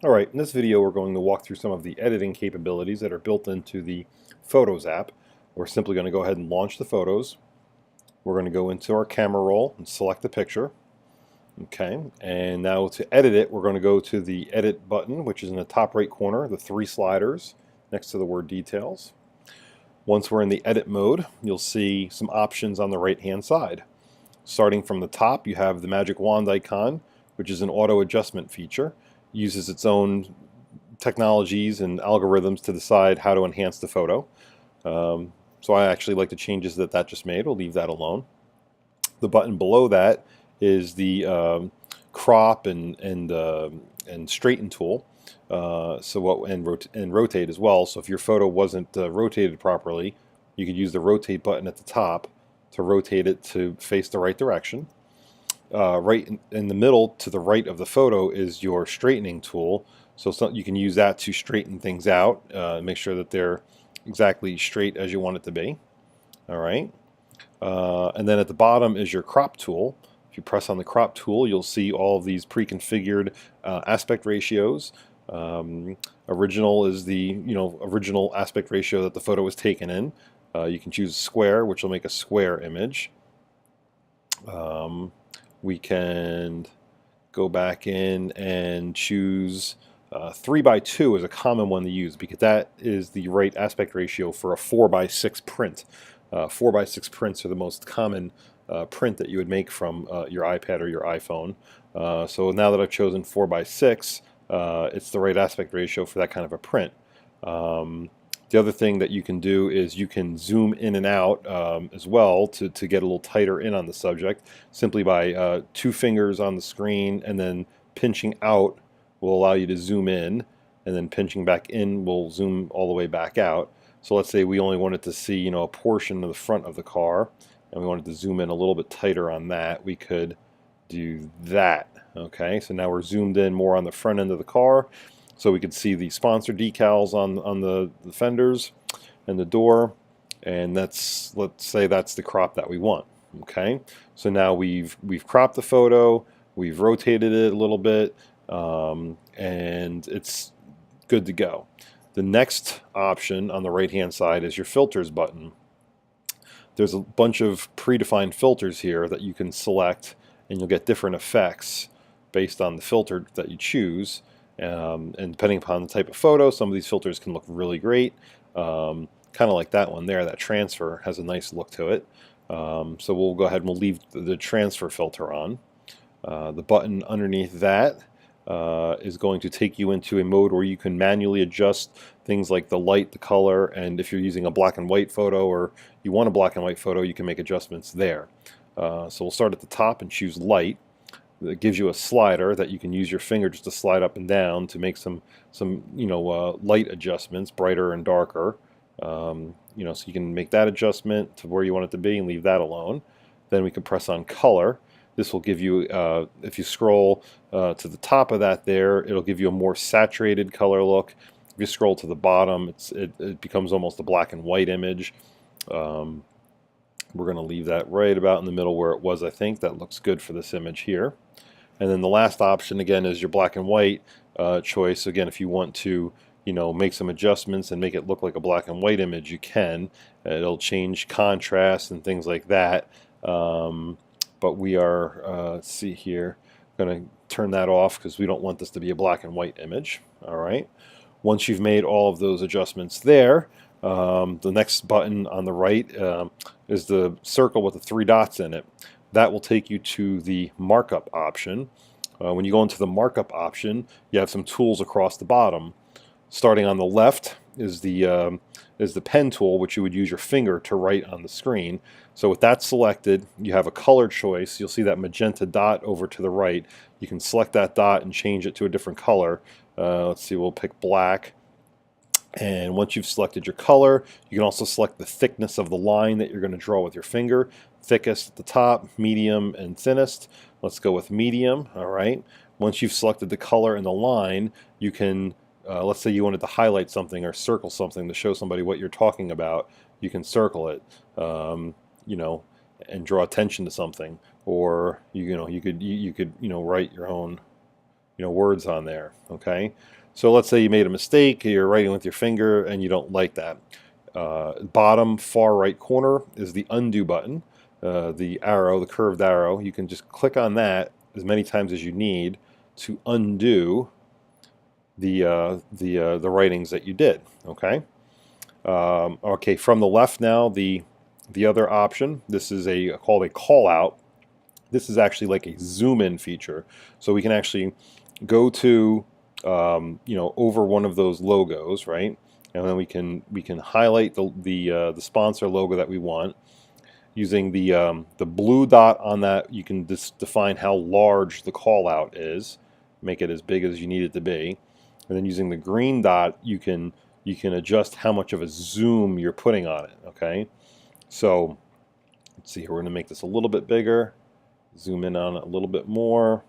Alright, in this video we're going to walk through some of the editing capabilities that are built into the Photos app. We're simply going to go ahead and launch the photos. We're going to go into our camera roll and select the picture. Okay, and now to edit it, we're going to go to the Edit button, which is in the top right corner, the three sliders next to the word Details. Once we're in the Edit mode, you'll see some options on the right-hand side. Starting from the top, you have the magic wand icon, which is an auto adjustment feature. It uses its own technologies and algorithms to decide how to enhance the photo. So I actually like the changes that just made. We'll leave that alone. The button below that is the crop and straighten tool. And rotate as well. So if your photo wasn't rotated properly, you could use the rotate button at the top to rotate it to face the right direction. Right in the middle to the right of the photo is your straightening tool. So you can use that to straighten things out, make sure that they're exactly straight as you want it to be. All right. And then at the bottom is your crop tool. If you press on the crop tool, you'll see all of these pre-configured aspect ratios. Original is the original aspect ratio that the photo was taken in. You can choose square, which will make a square image. We can go back in and choose 3:2 is a common one to use because that is the right aspect ratio for a 4:6 print. 4:6 prints are the most common print that you would make from your iPad or your iPhone. So now that I've chosen 4:6, it's the right aspect ratio for that kind of a print. The other thing that you can do is you can zoom in and out as well to get a little tighter in on the subject simply by two fingers on the screen, and then pinching out will allow you to zoom in, and then pinching back in will zoom all the way back out. So let's say we only wanted to see a portion of the front of the car, and we wanted to zoom in a little bit tighter on that. We could do that. Okay, so now we're zoomed in more on the front end of the car. So we can see the sponsor decals on the fenders and the door, and let's say that's the crop that we want. Okay, so now we've cropped the photo, we've rotated it a little bit, and it's good to go. The next option on the right-hand side is your filters button. There's a bunch of predefined filters here that you can select, and you'll get different effects based on the filter that you choose. And depending upon the type of photo, some of these filters can look really great. Kind of like that one there, that transfer has a nice look to it. So we'll go ahead and we'll leave the transfer filter on. The button underneath that is going to take you into a mode where you can manually adjust things like the light, the color, and if you're using a black and white photo or you want a black and white photo, you can make adjustments there. So we'll start at the top and choose light. It gives you a slider that you can use your finger just to slide up and down to make some light adjustments, brighter and darker. So you can make that adjustment to where you want it to be and leave that alone. Then we can press on color. This will give you, if you scroll to the top of that there, it'll give you a more saturated color look. If you scroll to the bottom, it becomes almost a black and white image. We're going to leave that right about in the middle where it was, I think. That looks good for this image here. And then the last option, again, is your black and white choice. Again, if you want to, make some adjustments and make it look like a black and white image, you can. It'll change contrast and things like that. But we are, let's see here, going to turn that off because we don't want this to be a black and white image. All right. Once you've made all of those adjustments there, the next button on the right is the circle with the three dots in it. That will take you to the markup option. When you go into the markup option, you have some tools across the bottom. Starting on the left is the pen tool, which you would use your finger to write on the screen. So with that selected, you have a color choice. You'll see that magenta dot over to the right. You can select that dot and change it to a different color. Let's see, we'll pick black. And once you've selected your color, you can also select the thickness of the line that you're going to draw with your finger. Thickest at the top, medium, and thinnest. Let's go with medium. All right. Once you've selected the color and the line, you can, let's say you wanted to highlight something or circle something to show somebody what you're talking about. You can circle it, and draw attention to something. Or you could write your own words on there. Okay, so let's say you made a mistake, you're writing with your finger and you don't like that. Bottom far right corner is the undo button. The arrow, the curved arrow, you can just click on that as many times as you need to undo the writings that you did. Okay. Okay. From the left now, the other option. This is called a call out. This is actually like a zoom in feature, so we can actually go to over one of those logos, right? And then we can highlight the sponsor logo that we want. Using the blue dot on that, you can define how large the call out is, make it as big as you need it to be, and then using the green dot, you can adjust how much of a zoom you're putting on it. Okay, so let's see here. We're going to make this a little bit bigger, zoom in on it a little bit more.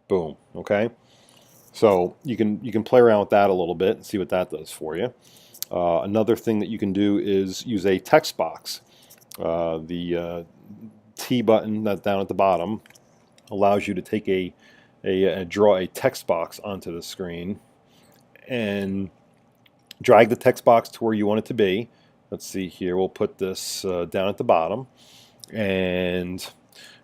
Boom. Okay, so you can play around with that a little bit and see what that does for you. Another thing that you can do is use a text box. The T button that's down at the bottom allows you to take draw a text box onto the screen and drag the text box to where you want it to be. Let's see here. We'll put this down at the bottom, and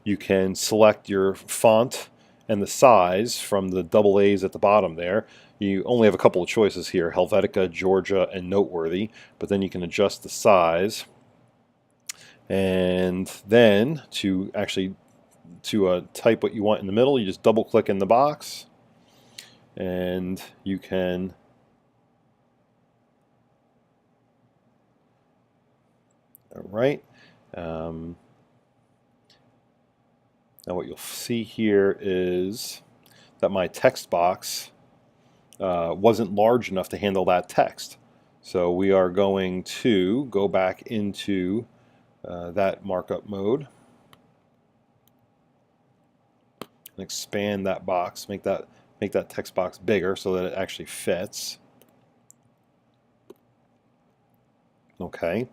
you can select your font and the size from the double A's at the bottom there. You only have a couple of choices here: Helvetica, Georgia, and Noteworthy. But then you can adjust the size, and then to type what you want in the middle, you just double click in the box, and you can all right. Now what you'll see here is that my text box wasn't large enough to handle that text. So we are going to go back into that markup mode and expand that box, make that text box bigger so that it actually fits. Okay.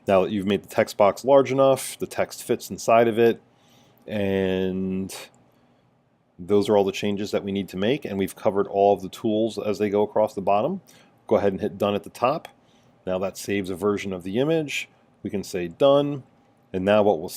Now that you've made the text box large enough, the text fits inside of it, and those are all the changes that we need to make, and we've covered all of the tools as they go across the bottom. Go ahead and hit done at the top. Now that saves a version of the image. We can say done, and now what we'll